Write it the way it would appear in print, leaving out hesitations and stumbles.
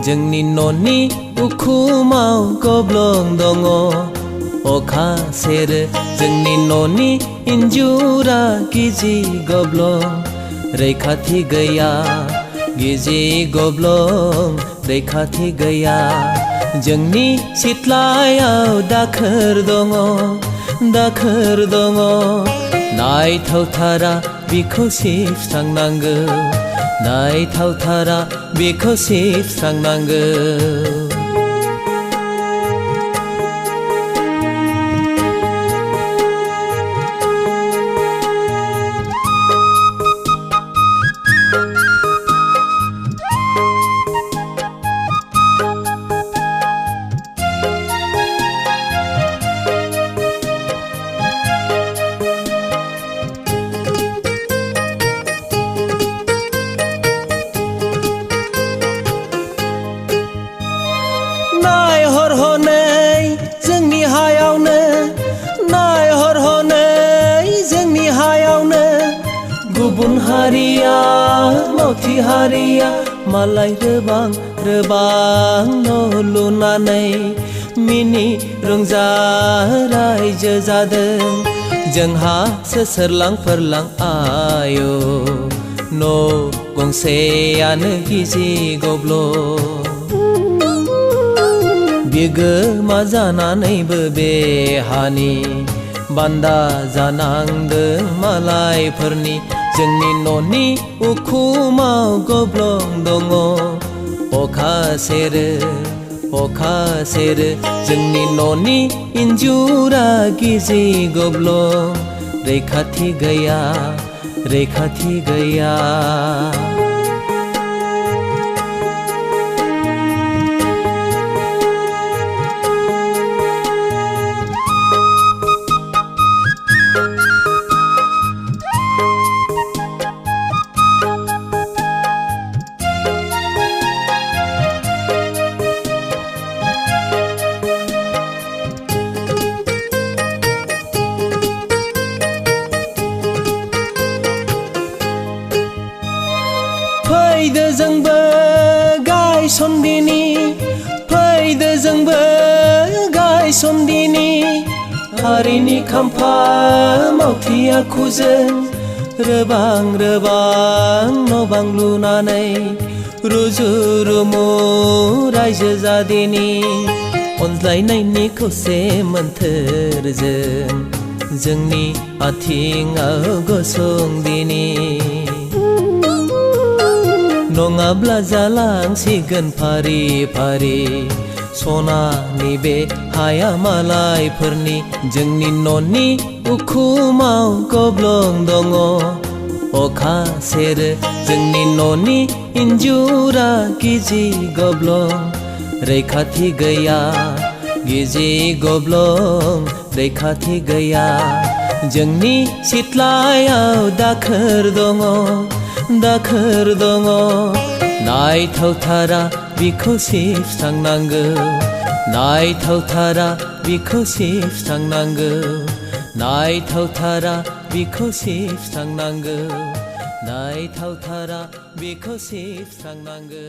जोंनि न'नि उखुमाव गब्लं दङ अखा सेरो जोंनि न'नि इन्जुरा गिजि गब्लं रैखाथि गैया गिजि गब्लं रैखाथि गैया जोंनि सिथ्लायाव दाखोर दङ नायथावथारा बिखौ सिबस्रांनांगौ नायथावथारा बिखौ सिबस्रांनांगौ नायहर हनै जोंनि हायावनो नायहर हनै जोंनि हायावनो गुबुन हारिया मावथि हारिया मालाय रोबां न' लुनानै मिनि रंजा रायजो जादों जोंहासो सोरलां फोरलां आयो न' गंसेयानो गिजि गब्लं बिगोमा जानानैबो बे हानि बान्दा जानांदों मालायफोरनि जोंनि न'नि उखुमाव गब्लं दङ अखा सेरो जोंनि न'नि इन्जुरा गिजि गब्लं रैखाथि गैया फैदो जोंबो गायसनदिनि हारिनि खाम्फा मावथि आखुजों रोबां न' बां लुनानै रुजु रुमु रायजो जादिनि अनज्लायनायनि खौसे मोन्थोरजों जोंनि आथिङाव गसंदिनि नङाब्ला जालांसिगोन फारि फारि सनानि बे हाया मालायफोरनि जोंनि न'नि उखुमाव गब्लं दङ अखा सेरो जोंनि न'नि इन्जुरा गिजि गब्लं रैखाथि गैया गिजि गब्लं रैखाथि गैया जोंनि सिथ्लायाव दाखोर दङ नायथावथारा बिखौ सिबस्रांनांगौ नायथावथारा बिखौ सिबस्रांनांगौ नायथावथारा बिखौ सिबस्रांनांगौ नायथावथारा बिखौ सिबस्रांनांगौ